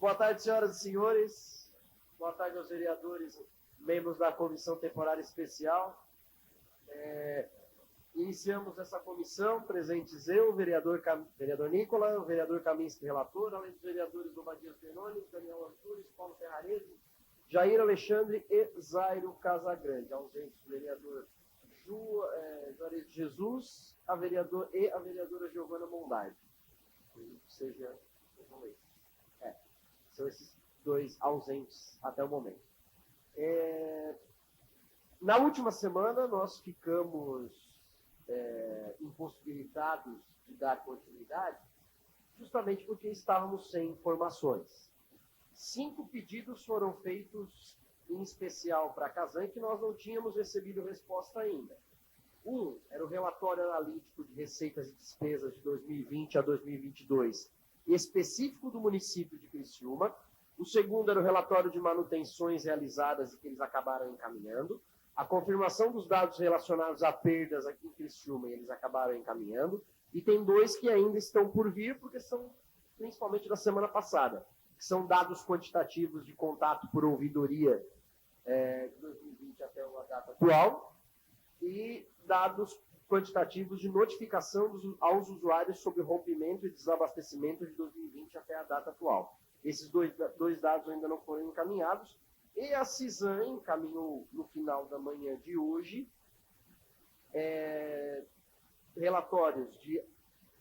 Boa tarde, senhoras e senhores. Boa tarde aos vereadores, membros da Comissão Temporária Especial. Iniciamos essa comissão, presentes eu, o vereador Nicola, o vereador Kaminski, relator, além dos vereadores do Matias Benoni, Daniel Antunes, Paulo Ferrarese, Jair Alexandre e Zairo Casagrande. Ausentes o vereador Juarez de Jesus, a vereadora Giovana Mondardi. São esses dois ausentes até o momento. Na última semana, nós ficamos impossibilitados de dar continuidade, justamente porque estávamos sem informações. 5 pedidos foram feitos, em especial para a Casan, que nós não tínhamos recebido resposta ainda. Um era o relatório analítico de receitas e despesas de 2020 a 2022, específico do município de Criciúma. O segundo era o relatório de manutenções realizadas e que eles acabaram encaminhando. A confirmação dos dados relacionados a perdas aqui em Criciúma, eles acabaram encaminhando. E tem 2 que ainda estão por vir, porque são principalmente da semana passada, que são dados quantitativos de contato por ouvidoria de 2020 até a data atual, e dados quantitativos de notificação aos usuários sobre rompimento e desabastecimento de 2020 até a data atual. Esses dois dados ainda não foram encaminhados, e a CISAM encaminhou no final da manhã de hoje relatórios de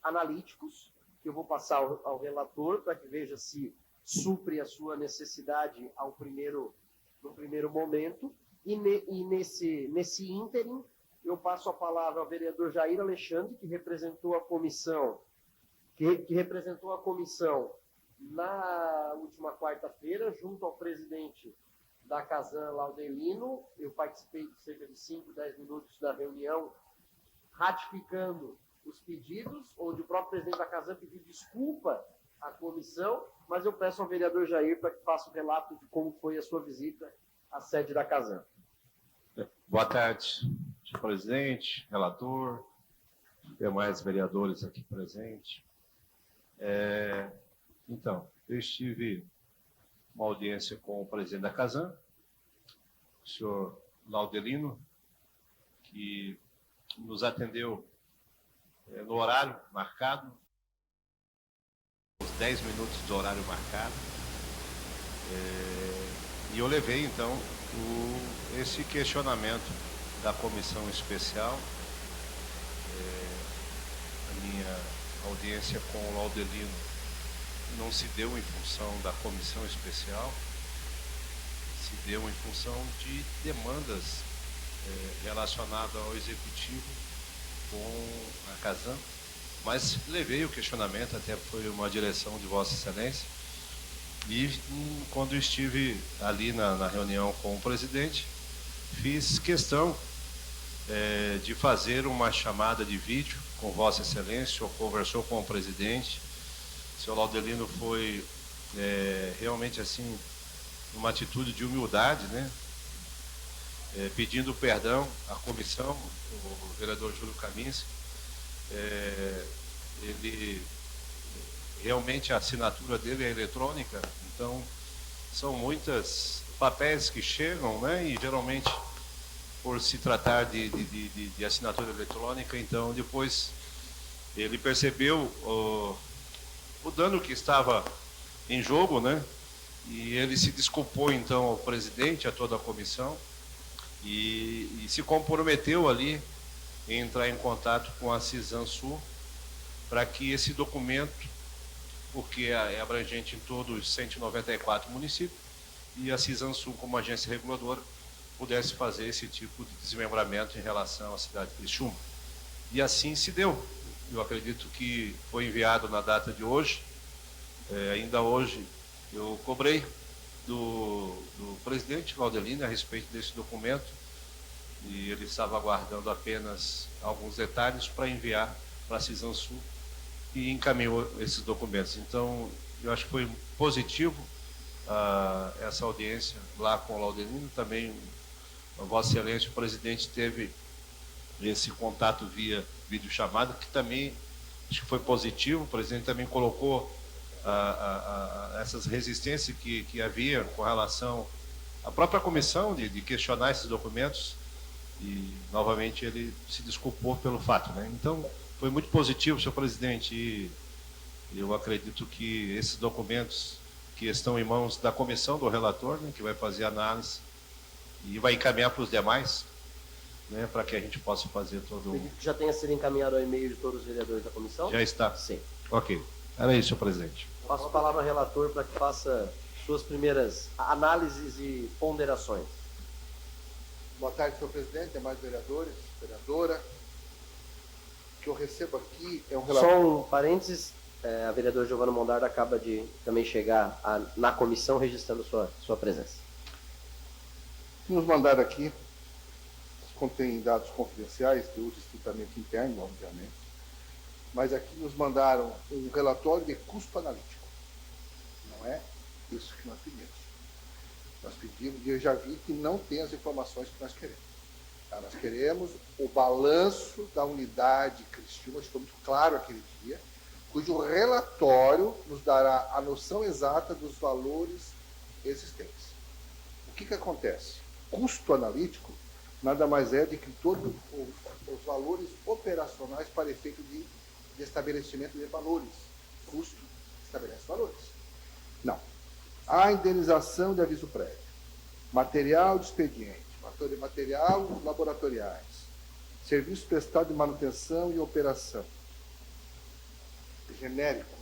analíticos, que eu vou passar ao relator para que veja se supre a sua necessidade no primeiro momento, e nesse ínterim eu passo a palavra ao vereador Jair Alexandre, que representou a comissão, na última quarta-feira, junto ao presidente da Casan, Laudelino. Eu participei de cerca de 5, 10 minutos da reunião, ratificando os pedidos, onde o próprio presidente da Casan pediu desculpa à comissão, mas eu peço ao vereador Jair para que faça o relato de como foi a sua visita à sede da Casan. Boa tarde, presidente, relator, demais vereadores aqui presentes. Então, eu estive uma audiência com o presidente da Casan, o senhor Laudelino, que nos atendeu no horário marcado, os 10 minutos do horário marcado, e eu levei, então, esse questionamento da comissão especial. A minha audiência com o Laudelino não se deu em função da comissão especial, se deu em função de demandas relacionadas ao executivo com a Casan, mas levei o questionamento, até foi uma direção de Vossa Excelência, e quando estive ali na reunião com o presidente, fiz questão de fazer uma chamada de vídeo com Vossa Excelência. O senhor conversou com o presidente. O senhor Laudelino foi realmente assim, uma atitude de humildade, né? Pedindo perdão à comissão, o vereador Júlio Kaminski. Ele realmente, a assinatura dele é eletrônica, então são muitos papéis que chegam, né? E geralmente, por se tratar de assinatura eletrônica, então depois ele percebeu o dano que estava em jogo, né? E ele se desculpou então ao presidente, a toda a comissão, e se comprometeu ali em entrar em contato com a CISAM-Sul para que esse documento, porque é abrangente em todos os 194 municípios, e a CISAM-Sul, como agência reguladora, pudesse fazer esse tipo de desmembramento em relação à cidade de Criciúma. E assim se deu. Eu acredito que foi enviado na data de hoje. Ainda hoje eu cobrei do presidente Laudelino a respeito desse documento, e ele estava aguardando apenas alguns detalhes para enviar para a CISAM-Sul, e encaminhou esses documentos. Então, eu acho que foi positivo essa audiência lá com o Laudelino. Também Vossa Excelência, o presidente, teve esse contato via videochamada, que também acho que foi positivo. O presidente também colocou essas resistências que havia com relação à própria comissão de questionar esses documentos, e novamente ele se desculpou pelo fato, né? Então, foi muito positivo, senhor presidente, e eu acredito que esses documentos que estão em mãos da comissão do relator, né, que vai fazer a análise e vai encaminhar para os demais, né, para que a gente possa fazer todo Acredito que já tenha sido encaminhado ao e-mail de todos os vereadores da comissão? Já está? Sim. Ok. Era isso, senhor presidente. Passo a palavra ao relator para que faça suas primeiras análises e ponderações. Boa tarde, senhor presidente, demais vereadores, vereadora. O que eu recebo aqui é um relatório. Só um parênteses, a vereadora Giovana Mondardo acaba de também chegar na comissão registrando sua presença. Nos mandaram aqui, contém dados confidenciais, de uso estritamente interno, obviamente, mas aqui nos mandaram um relatório de custo analítico. Não é isso que nós pedimos. Nós pedimos, e eu já vi que não tem as informações que nós queremos. Tá? Nós queremos o balanço da unidade Criciúma, ficou muito claro aquele dia, cujo relatório nos dará a noção exata dos valores existentes. O que acontece? Custo analítico nada mais é do que todos os valores operacionais para efeito de estabelecimento de valores. Custo estabelece valores. Não. A indenização de aviso prévio, material de expediente, material laboratoriais, serviço prestado de manutenção e operação, genérico,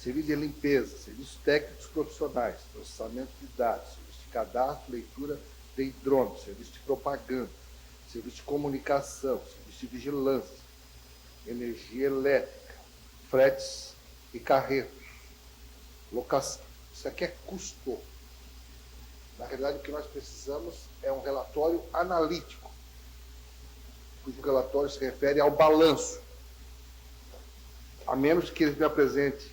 serviço de limpeza, serviços técnicos profissionais, processamento de dados, serviço de cadastro, leitura de hidrômetro, serviço de propaganda, serviço de comunicação, serviço de vigilância, energia elétrica, fretes e carretos, locação. Isso aqui é custo. Na realidade, o que nós precisamos é um relatório analítico, cujo relatório se refere ao balanço. A menos que eles me apresentem,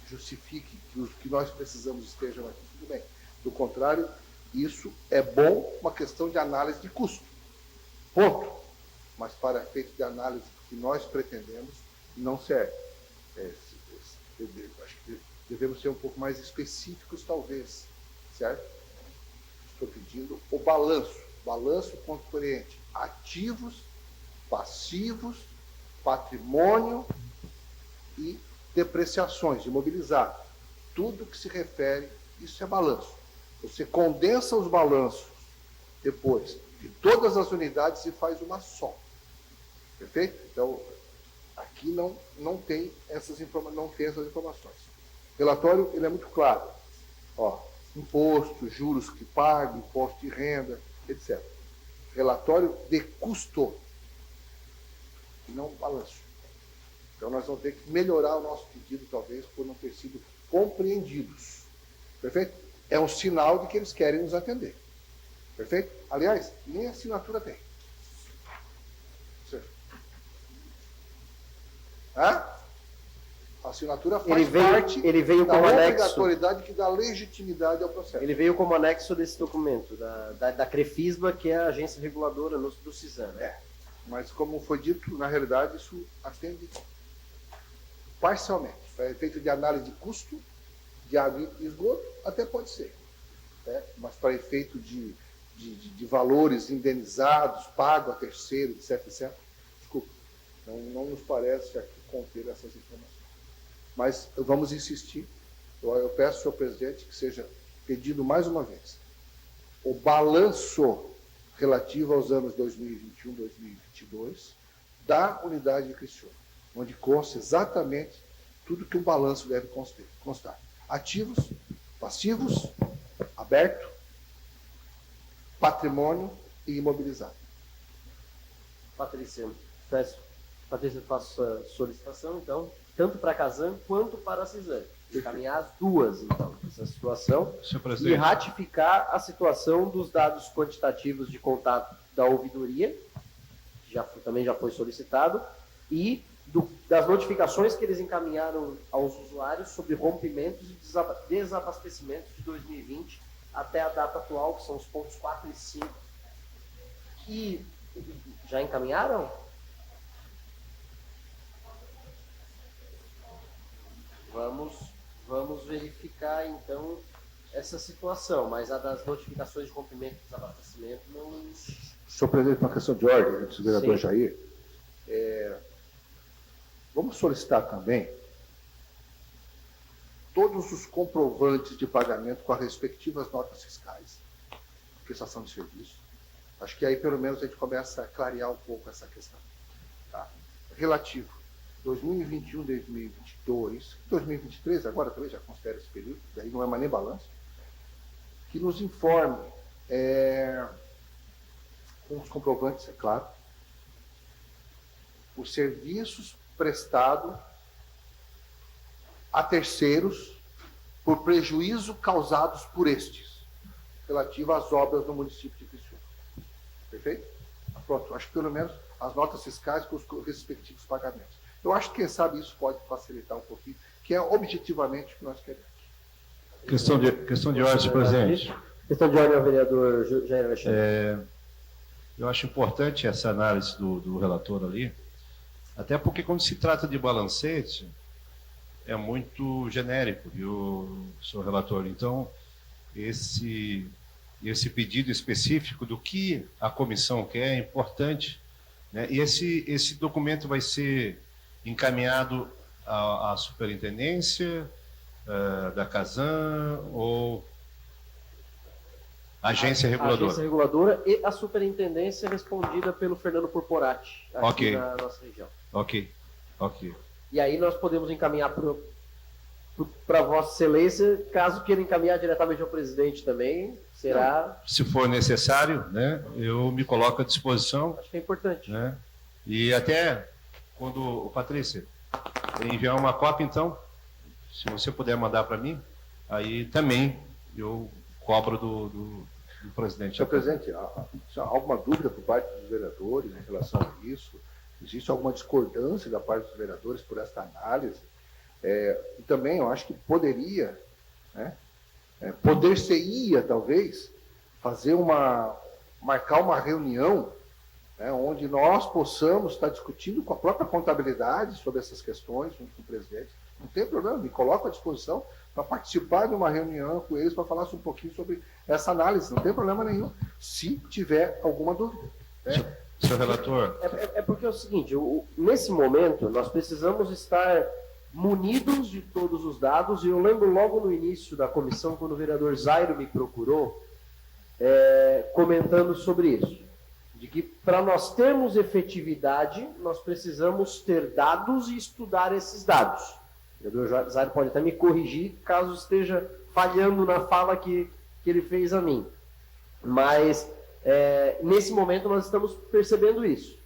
justifique que os que nós precisamos estejam aqui, tudo bem. Do contrário, isso é bom, uma questão de análise de custo. Ponto. Mas para efeito de análise que nós pretendemos, não serve. Acho que devemos ser um pouco mais específicos, talvez. Certo? Estou pedindo o balanço. Balanço compreende ativos, passivos, patrimônio e depreciações imobilizadas. Tudo que se refere, isso é balanço. Você condensa os balanços depois de todas as unidades e faz uma só. Perfeito? Então, aqui não tem essas informações. O relatório ele é muito claro. Ó, imposto, juros que paga, imposto de renda, etc. Relatório de custo, e não balanço. Então, nós vamos ter que melhorar o nosso pedido, talvez, por não ter sido compreendidos. Perfeito? É um sinal de que eles querem nos atender. Perfeito? Aliás, nem assinatura tem. A assinatura faz parte da obrigatoriedade que dá legitimidade ao processo. Ele veio como anexo desse documento, da Crefisba, que é a agência reguladora do CISAM. Né? Mas, como foi dito, na realidade, isso atende parcialmente. Para efeito de análise de custo, de água e esgoto, até pode ser. Né? Mas para efeito de valores indenizados, pago a terceiro, etc. Desculpa, não nos parece aqui conter essas informações. Mas vamos insistir. Eu peço ao senhor presidente que seja pedido mais uma vez o balanço relativo aos anos 2021 e 2022 da unidade de Criciúma, onde consta exatamente tudo que um balanço deve constar. Ativos, passivos, aberto, patrimônio e imobilizado. Patrícia, faço a solicitação, então, tanto para a Casan quanto para a CISAM. Encaminhar as duas, então, essa situação. E ratificar a situação dos dados quantitativos de contato da ouvidoria, que também já foi solicitado, e das notificações que eles encaminharam aos usuários sobre rompimentos e desabastecimentos de 2020 até a data atual, que são os pontos 4 e 5. Que já encaminharam? Vamos vamos verificar, então, essa situação, mas a das notificações de cumprimento e desabastecimento não... Senhor presidente, uma questão de ordem, antes do vereador Sim. Jair. Vamos solicitar também todos os comprovantes de pagamento com as respectivas notas fiscais, prestação de serviço. Acho que aí, pelo menos, a gente começa a clarear um pouco essa questão. Tá? Relativo 2021, 2022, 2023, agora também já considera esse período, daí não é mais nem balanço, que nos informe, com os comprovantes, é claro, os serviços prestados a terceiros por prejuízo causados por estes, relativo às obras do município de Criciúma. Perfeito? Pronto, acho que pelo menos as notas fiscais com os respectivos pagamentos. Eu acho que, quem sabe, isso pode facilitar um pouquinho, que é objetivamente o que nós queremos. Questão de ordem, senhor presidente. Questão de ordem ao vereador Jair Alexandre. Eu acho importante essa análise do relator ali, até porque quando se trata de balancete, é muito genérico, viu, senhor relator? Então, esse pedido específico do que a comissão quer é importante, né? E esse documento vai ser encaminhado à superintendência da Casan ou agência reguladora? A agência reguladora e a superintendência respondida pelo Fernando Porporati, aqui Ok. na nossa região. Ok. E aí nós podemos encaminhar para Vossa Excelência, caso queira encaminhar diretamente ao presidente também, será... Se for necessário, né, eu me coloco à disposição. Acho que é importante. Né? E até quando, Patrícia, enviar uma cópia, então, se você puder mandar para mim, aí também eu cobro do presidente. Senhor presidente, há alguma dúvida por parte dos vereadores em relação a isso? Existe alguma discordância da parte dos vereadores por esta análise? E também eu acho que poderia, né, poder-se-ia, talvez, marcar uma reunião, né, onde nós possamos estar discutindo com a própria contabilidade sobre essas questões, junto com o presidente. Não tem problema, me coloco à disposição para participar de uma reunião com eles, para falar um pouquinho sobre essa análise. Não tem problema nenhum, se tiver alguma dúvida. Né? Senhor relator. É porque é o seguinte, nesse momento nós precisamos estar munidos de todos os dados, e eu lembro logo no início da comissão, quando o vereador Zairo me procurou, comentando sobre isso, de que para nós termos efetividade, nós precisamos ter dados e estudar esses dados. O vereador Zairo pode até me corrigir, caso esteja falhando na fala que ele fez a mim. Mas, nesse momento, nós estamos percebendo isso,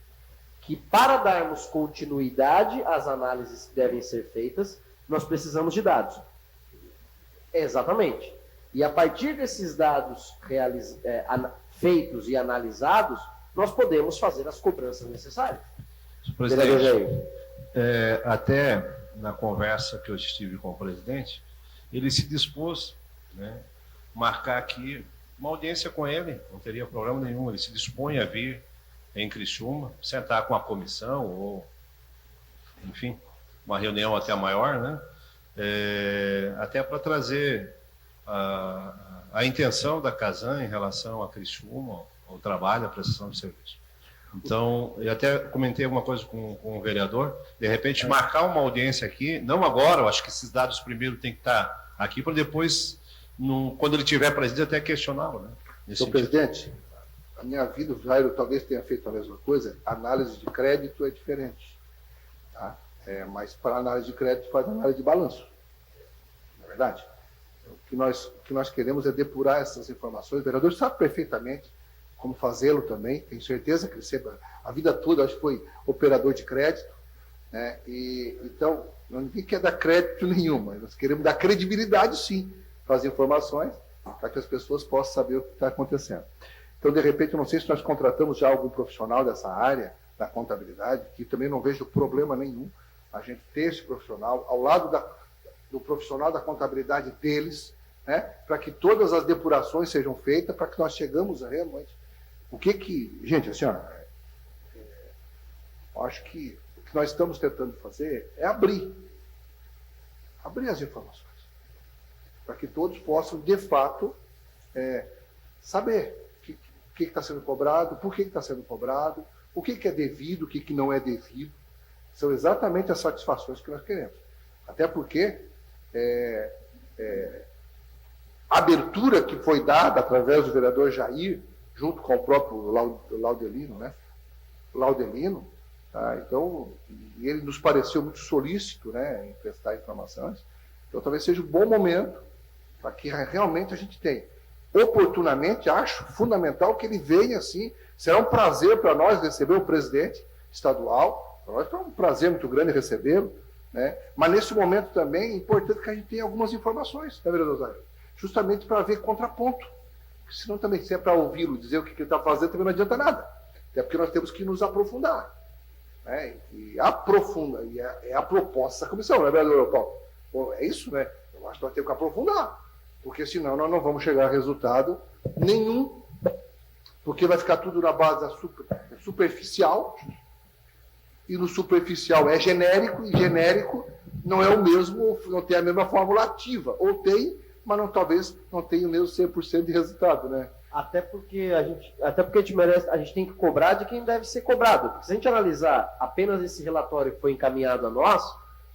que para darmos continuidade às análises que devem ser feitas, nós precisamos de dados. Exatamente. E a partir desses dados feitos e analisados, nós podemos fazer as cobranças necessárias. Presidente, até na conversa que eu estive com o presidente, ele se dispôs, né, marcar aqui uma audiência com ele, não teria problema nenhum, ele se dispõe a vir em Criciúma, sentar com a comissão, ou, enfim, uma reunião até maior, né? Até para trazer a intenção da Casan em relação a Criciúma, ao trabalho, à prestação de serviço. Então, eu até comentei alguma coisa com o vereador, de repente marcar uma audiência aqui, não agora, eu acho que esses dados primeiro têm que estar aqui, para depois, quando ele estiver presente, até questioná-lo. Né? Senhor presidente, a minha vida, o Jairo talvez tenha feito a mesma coisa, análise de crédito é diferente. Tá? Mas para análise de crédito faz análise de balanço. Não é verdade? O que nós queremos é depurar essas informações. O vereador sabe perfeitamente como fazê-lo também, tenho certeza que ele sempre, a vida toda, acho que foi operador de crédito, né? Então, ninguém quer dar crédito nenhum, mas nós queremos dar credibilidade, sim, para as informações, para que as pessoas possam saber o que está acontecendo. Então, de repente, eu não sei se nós contratamos já algum profissional dessa área, da contabilidade, que também não vejo problema nenhum a gente ter esse profissional ao lado do profissional da contabilidade deles, né, para que todas as depurações sejam feitas, para que nós chegamos a realmente... Gente, assim, acho que o que nós estamos tentando fazer é abrir as informações. para que todos possam, de fato, saber o que está sendo cobrado, por que está sendo cobrado, o que é devido, o que não é devido. São exatamente as satisfações que nós queremos. Até porque a abertura que foi dada através do vereador Jair, junto com o próprio Laudelino, né? Laudelino, tá? Então, ele nos pareceu muito solícito, né, em prestar informações. Então, talvez seja um bom momento para que realmente a gente tenha. Oportunamente, acho fundamental que ele venha assim. Será um prazer para nós receber o presidente estadual. Para nós é um prazer muito grande recebê-lo, né? Mas nesse momento também é importante que a gente tenha algumas informações, né, vereador Zaire? Justamente para ver contraponto. Porque senão também, se é para ouvi-lo dizer o que ele está fazendo, também não adianta nada. Até porque nós temos que nos aprofundar. Né? E aprofunda, e é a proposta da comissão, né, vereador Paulo? Bom, é isso, né? Eu acho que nós temos que aprofundar. Porque senão nós não vamos chegar a resultado nenhum, porque vai ficar tudo na base da superficial, e no superficial é genérico, e genérico não é o mesmo, não tem a mesma fórmula ativa. Ou tem, mas não, talvez não tenha o mesmo 100% de resultado, né? Até porque a gente merece, a gente tem que cobrar de quem deve ser cobrado. Porque se a gente analisar apenas esse relatório que foi encaminhado a nós,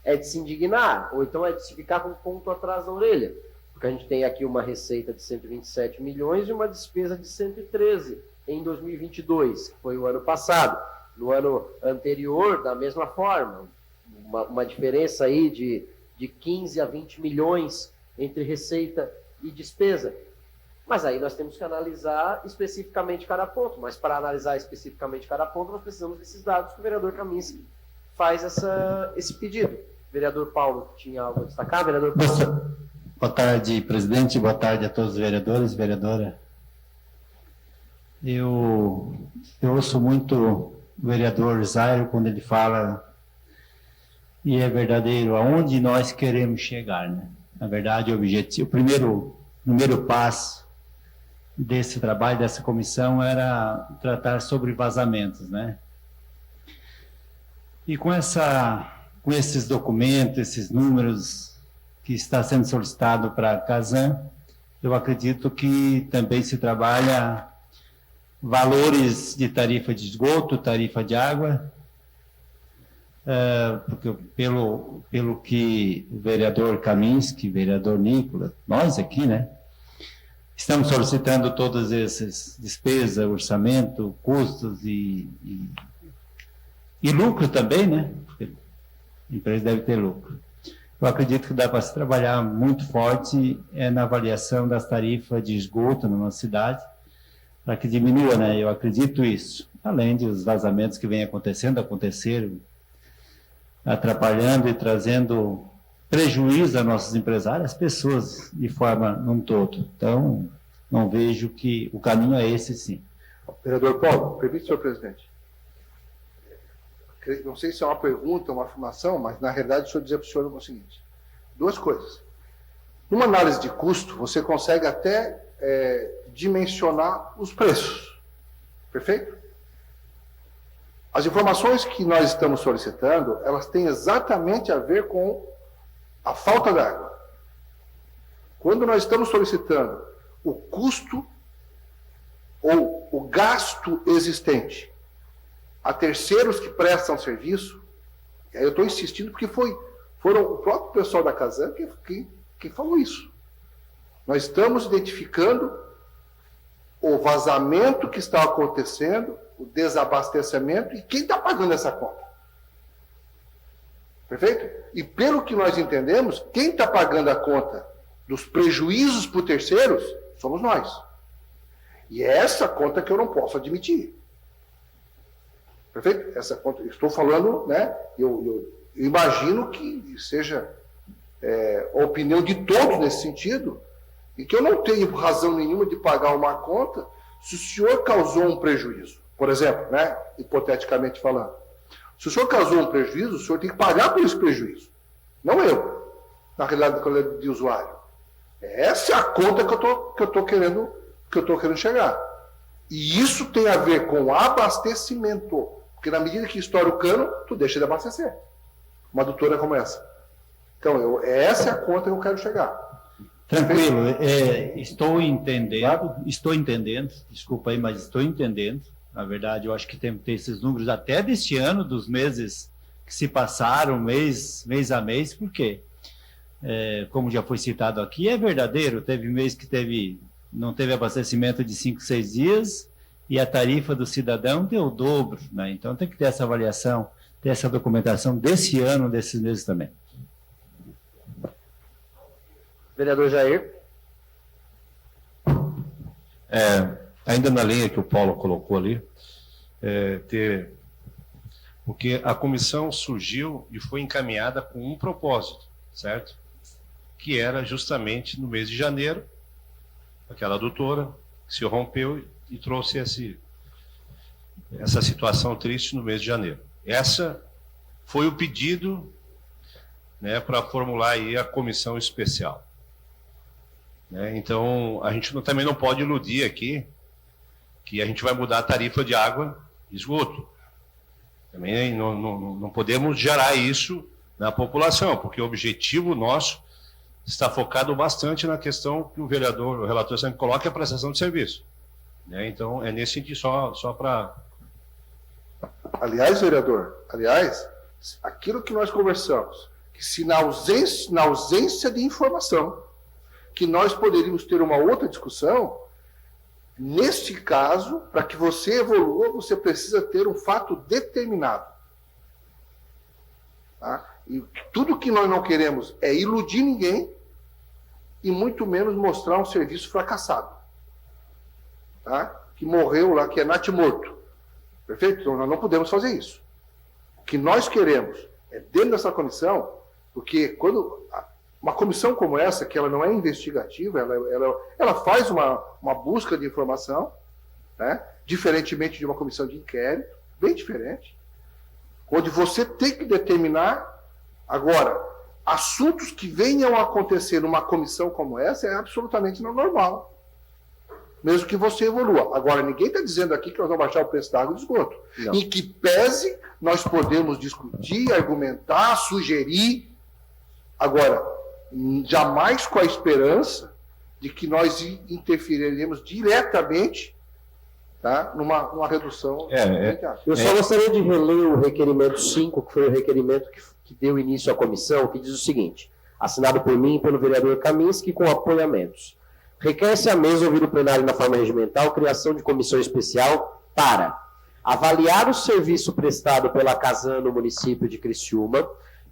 é de se indignar, ou então é de se ficar com um ponto atrás da orelha. Porque a gente tem aqui uma receita de 127 milhões e uma despesa de 113 em 2022, que foi o ano passado. No ano anterior, da mesma forma, uma diferença aí de 15 a 20 milhões entre receita e despesa. Mas aí nós temos que analisar especificamente cada ponto. Mas para analisar especificamente cada ponto, nós precisamos desses dados que o vereador Kaminski faz esse pedido. Vereador Paulo, tinha algo a destacar? Vereador Paulo. Boa tarde, presidente. Boa tarde a todos os vereadores, vereadora. Eu ouço muito o vereador Zaire quando ele fala, e é verdadeiro, aonde nós queremos chegar, né? Na verdade, o objetivo, o primeiro passo desse trabalho, dessa comissão, era tratar sobre vazamentos, né? E com esses documentos, esses números que está sendo solicitado para a Casan, eu acredito que também se trabalha valores de tarifa de esgoto, tarifa de água, porque pelo que o vereador Kaminski, vereador Nicolas, nós aqui, né, estamos solicitando todas essas despesas, orçamento, custos e lucro também, né? Porque a empresa deve ter lucro. Eu acredito que dá para se trabalhar muito forte na avaliação das tarifas de esgoto na nossa cidade, para que diminua, né? Eu acredito isso. Além dos vazamentos que vêm aconteceram, atrapalhando e trazendo prejuízo a nossos empresários, às pessoas de forma num todo. Então, não vejo que o caminho é esse, sim. Vereador Paulo, permite, senhor presidente. Não sei se é uma pergunta ou uma afirmação, mas na realidade deixa eu dizer para o senhor o seguinte. Duas coisas. Numa análise de custo, você consegue até dimensionar os preços. Perfeito? As informações que nós estamos solicitando, elas têm exatamente a ver com a falta d'água. Quando nós estamos solicitando o custo ou o gasto existente a terceiros que prestam serviço, e aí eu estou insistindo porque foram o próprio pessoal da Casan que falou isso. Nós estamos identificando o vazamento que está acontecendo, o desabastecimento e quem está pagando essa conta. Perfeito? E pelo que nós entendemos, quem está pagando a conta dos prejuízos por terceiros somos nós. E é essa conta que eu não posso admitir. Perfeito? Essa conta, estou falando, né? Eu imagino que seja a opinião de todos nesse sentido, e que eu não tenho razão nenhuma de pagar uma conta se o senhor causou um prejuízo. Por exemplo, né? Hipoteticamente falando. Se o senhor causou um prejuízo, o senhor tem que pagar por esse prejuízo. Não eu, na realidade de usuário. Essa é a conta que eu estou querendo chegar. E isso tem a ver com abastecimento. Porque na medida que estoura o cano, tu deixa de abastecer. Uma adutora como essa. Então, essa é a conta que eu quero chegar. Tranquilo, estou entendendo, desculpa aí, mas estou entendendo. Na verdade, eu acho que tem que ter esses números até deste ano, dos meses que se passaram, mês a mês, porque, como já foi citado aqui, é verdadeiro, teve mês que não teve abastecimento de 5, 6 dias, e a tarifa do cidadão deu o dobro, né? Então tem que ter essa avaliação, ter essa documentação desse ano, desses meses também. Vereador Jair. Ainda na linha que o Paulo colocou ali, porque a comissão surgiu e foi encaminhada com um propósito, certo? Que era justamente no mês de janeiro, aquela adutora se rompeu e trouxe essa situação triste no mês de janeiro. Essa foi o pedido, né, para formular aí a comissão especial. Então, a gente também não pode iludir aqui que a gente vai mudar a tarifa de água e esgoto. Também não podemos gerar isso na população, porque o objetivo nosso está focado bastante na questão que o relator sempre coloca, é a prestação de serviço. Então, é nesse sentido, só para... Aliás, vereador, aquilo que nós conversamos, que se na ausência de informação, que nós poderíamos ter uma outra discussão, neste caso, para que você evolua, você precisa ter um fato determinado. Tá? E tudo que nós não queremos é iludir ninguém e muito menos mostrar um serviço fracassado. Tá? Que morreu lá, que é natimorto. Perfeito? Então nós não podemos fazer isso. O que nós queremos é, dentro dessa comissão, porque quando... Uma comissão como essa, que ela não é investigativa, ela faz uma busca de informação, né? Diferentemente de uma comissão de inquérito, bem diferente, onde você tem que determinar. Agora, assuntos que venham a acontecer numa comissão como essa é absolutamente não normal, mesmo que você evolua. Agora, ninguém está dizendo aqui que nós vamos baixar o preço da água e do esgoto. Não. Em que pese, nós podemos discutir, argumentar, sugerir. Agora, jamais com a esperança de que nós interferiremos diretamente, tá, numa redução. Eu só gostaria de reler o requerimento 5, que foi o requerimento que deu início à comissão, que diz o seguinte: assinado por mim e pelo vereador Kaminski, com apoiamentos. Requer-se à mesa ouvir o plenário na forma regimental, criação de comissão especial para avaliar o serviço prestado pela Casan no município de Criciúma,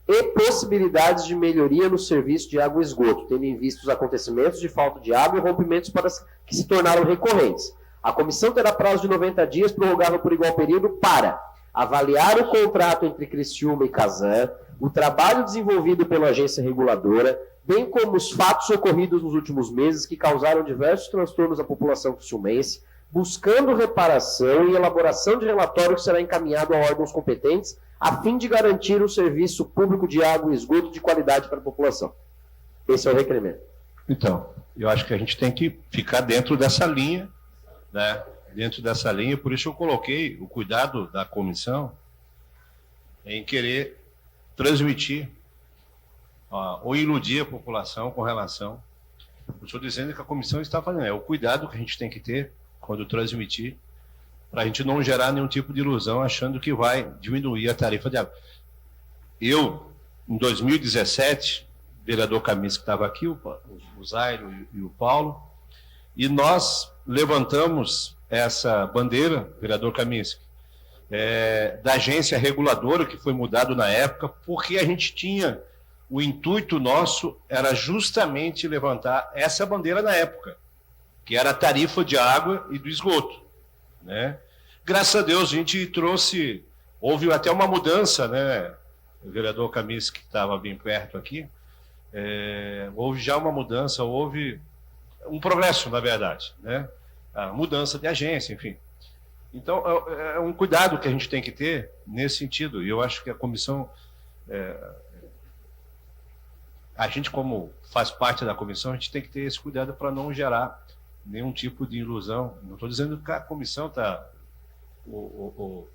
e possibilidades de melhoria no serviço de água e esgoto, tendo em vista os acontecimentos de falta de água e rompimentos que se tornaram recorrentes. A comissão terá prazo de 90 dias, prorrogável por igual período, para avaliar o contrato entre Criciúma e Casan, o trabalho desenvolvido pela agência reguladora, bem como os fatos ocorridos nos últimos meses que causaram diversos transtornos à população criciumense, buscando reparação e elaboração de relatório que será encaminhado a órgãos competentes, a fim de garantir um serviço público de água e esgoto de qualidade para a população. Esse é o requerimento. Então, eu acho que a gente tem que ficar dentro dessa linha, né? Dentro dessa linha, por isso eu coloquei o cuidado da comissão em querer transmitir ou iludir a população com relação. Eu estou dizendo que a comissão está fazendo, é o cuidado que a gente tem que ter quando transmitir, para a gente não gerar nenhum tipo de ilusão achando que vai diminuir a tarifa de água. Eu, em 2017, o vereador Kaminski estava aqui, o Zairo e o Paulo, e nós levantamos essa bandeira, vereador Kaminski, da agência reguladora, que foi mudado na época, porque a gente tinha, o intuito nosso era justamente levantar essa bandeira na época, que era a tarifa de água e do esgoto, né? Graças a Deus a gente trouxe, houve até uma mudança, né? O vereador Kaminski, que estava bem perto aqui, houve já uma mudança, houve um progresso, na verdade, né? A mudança de agência, enfim. Então, é um cuidado que a gente tem que ter nesse sentido, e eu acho que a comissão, a gente como faz parte da comissão, a gente tem que ter esse cuidado para não gerar nenhum tipo de ilusão. Não estou dizendo que a comissão está... O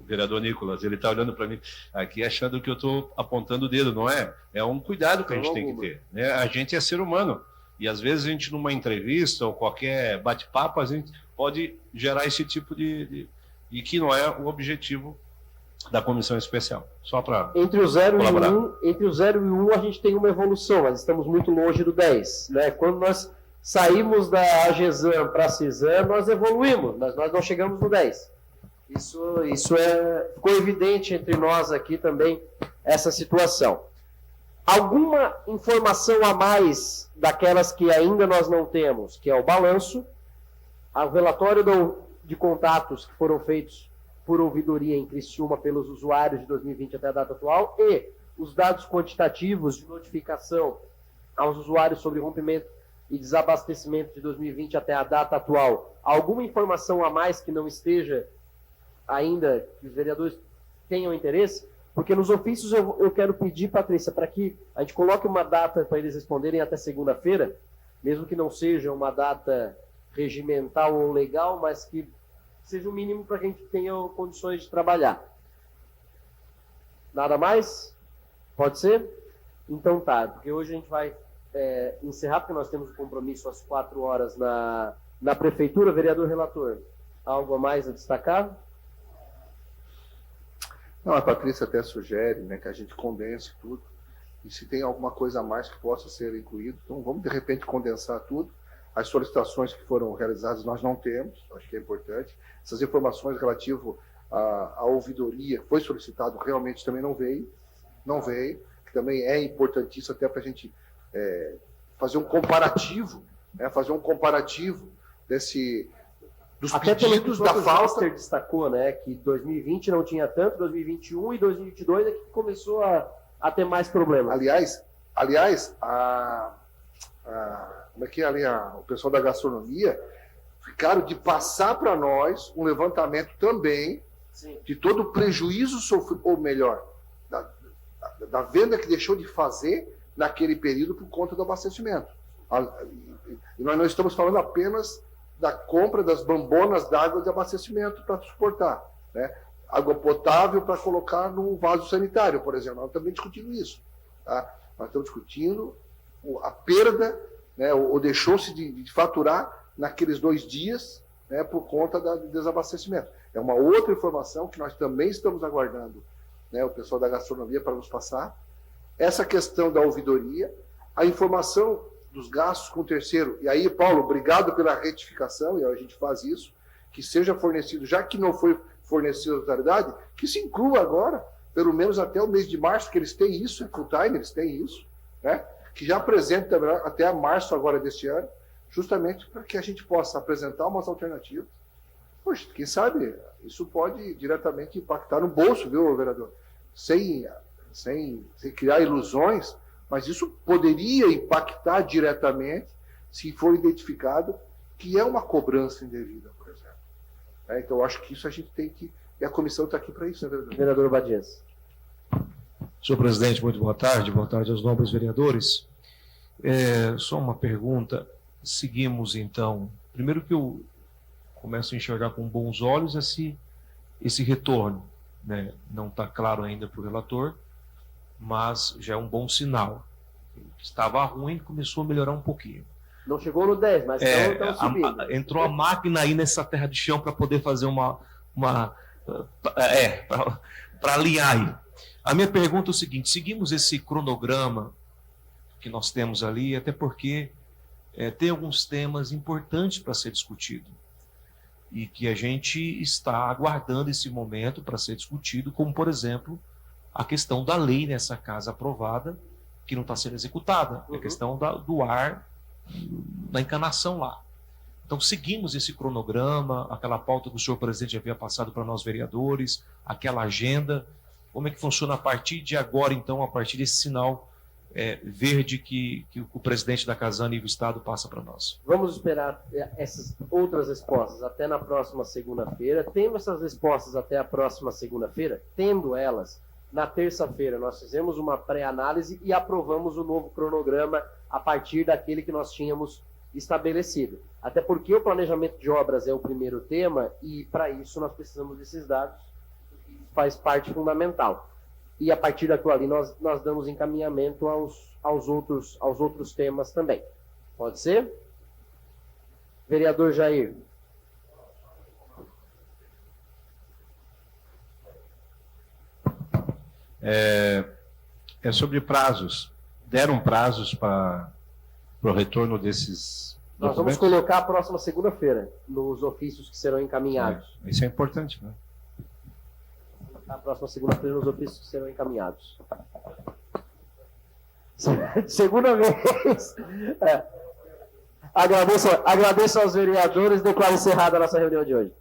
vereador Nicolas, ele está olhando para mim aqui achando que eu estou apontando o dedo, não é? É um cuidado que a gente tem que ter, né? A gente é ser humano, E às vezes a gente, numa entrevista ou qualquer bate-papo, a gente pode gerar esse tipo e que não é o objetivo da comissão especial. Só para entre o 0 colaborar. entre o 0 e o 1 a gente tem uma evolução, mas estamos muito longe do 10, né? Quando nós saímos da AGESAM para a CISAM, nós evoluímos, mas nós não chegamos no 10. Ficou evidente entre nós aqui também, essa situação. Alguma informação a mais daquelas que ainda nós não temos, que é o balanço, o relatório de contatos que foram feitos por ouvidoria em Criciúma pelos usuários de 2020 até a data atual e os dados quantitativos de notificação aos usuários sobre rompimento e desabastecimento de 2020 até a data atual. Alguma informação a mais que não esteja ainda, que os vereadores tenham interesse? Porque nos ofícios eu quero pedir, Patrícia, para que a gente coloque uma data para eles responderem até segunda-feira, mesmo que não seja uma data regimental ou legal, mas que seja o mínimo para que a gente tenha condições de trabalhar. Nada mais? Pode ser? Então tá, porque hoje a gente vai encerrar, porque nós temos um compromisso às 4 horas na Prefeitura. Vereador relator, algo a mais a destacar? Não, a Patrícia até sugere, né, que a gente condense tudo, e se tem alguma coisa a mais que possa ser incluído, então vamos de repente condensar tudo. As solicitações que foram realizadas nós não temos, acho que é importante. Essas informações relativas à ouvidoria, foi solicitado, realmente também não veio, que também é importantíssimo até para a gente fazer um comparativo, né, dos até pedidos da falta. O Juster destacou, né, que 2020 não tinha tanto, 2021 e 2022 é que começou a ter mais problemas. Aliás, como é que é ali o pessoal da gastronomia ficaram de passar para nós um levantamento também. Sim. De todo o prejuízo sofrido, ou melhor, da venda que deixou de fazer naquele período por conta do abastecimento. E nós não estamos falando apenas da compra das bambonas d'água de abastecimento para suportar, né? Água potável para colocar no vaso sanitário, por exemplo. Nós também discutindo isso. Tá? Nós estamos discutindo a perda, né, ou deixou-se de faturar naqueles 2 dias, né, por conta do desabastecimento. É uma outra informação que nós também estamos aguardando, né, o pessoal da gastronomia para nos passar. Essa questão da ouvidoria, a informação dos gastos com o terceiro. E aí, Paulo, obrigado pela retificação, e a gente faz isso, que seja fornecido, já que não foi fornecido à autoridade, que se inclua agora, pelo menos até o mês de março, que eles têm isso, é full time, eles têm isso, né? Que já apresente até março agora deste ano, justamente para que a gente possa apresentar umas alternativas. Poxa, quem sabe isso pode diretamente impactar no bolso, viu, vereador? Sem criar ilusões, mas isso poderia impactar diretamente se for identificado que é uma cobrança indevida, por exemplo. Então, eu acho que isso a gente tem que... E a comissão está aqui para isso, né, vereador? Vereador Badias. Senhor presidente, muito boa tarde aos nobres vereadores. Só uma pergunta. Seguimos, então... Primeiro que eu começo a enxergar com bons olhos esse retorno, né? Não está claro ainda para o relator, mas já é um bom sinal. Estava ruim, começou a melhorar um pouquinho. Não chegou no 10, mas estão subindo. Entrou a máquina aí nessa terra de chão para poder fazer para alinhar aí. A minha pergunta é o seguinte: seguimos esse cronograma que nós temos ali, até porque tem alguns temas importantes para ser discutido e que a gente está aguardando esse momento para ser discutido, como, por exemplo, a questão da lei nessa casa aprovada, que não está sendo executada, a questão do ar da encanação lá. Então, seguimos esse cronograma, aquela pauta que o senhor presidente havia passado para nós vereadores, aquela agenda. Como é que funciona a partir de agora, então, a partir desse sinal verde que o presidente da Casana e o Estado passa para nós? Vamos esperar essas outras respostas até na próxima segunda-feira. Tendo essas respostas até a próxima segunda-feira, tendo elas, na terça-feira nós fizemos uma pré-análise e aprovamos o novo cronograma a partir daquele que nós tínhamos estabelecido. Até porque o planejamento de obras é o primeiro tema e, para isso, nós precisamos desses dados, faz parte fundamental. E, a partir daquilo ali, nós damos encaminhamento aos outros temas também. Pode ser? Vereador Jair. É sobre prazos. Deram prazos para o retorno desses Nós vamos documentos? colocar a próxima segunda-feira nos ofícios que serão encaminhados. Isso é importante, né? A próxima segunda-feira nos ofícios que serão encaminhados. Segunda vez. Agradeço aos vereadores. Declaro encerrada a nossa reunião de hoje.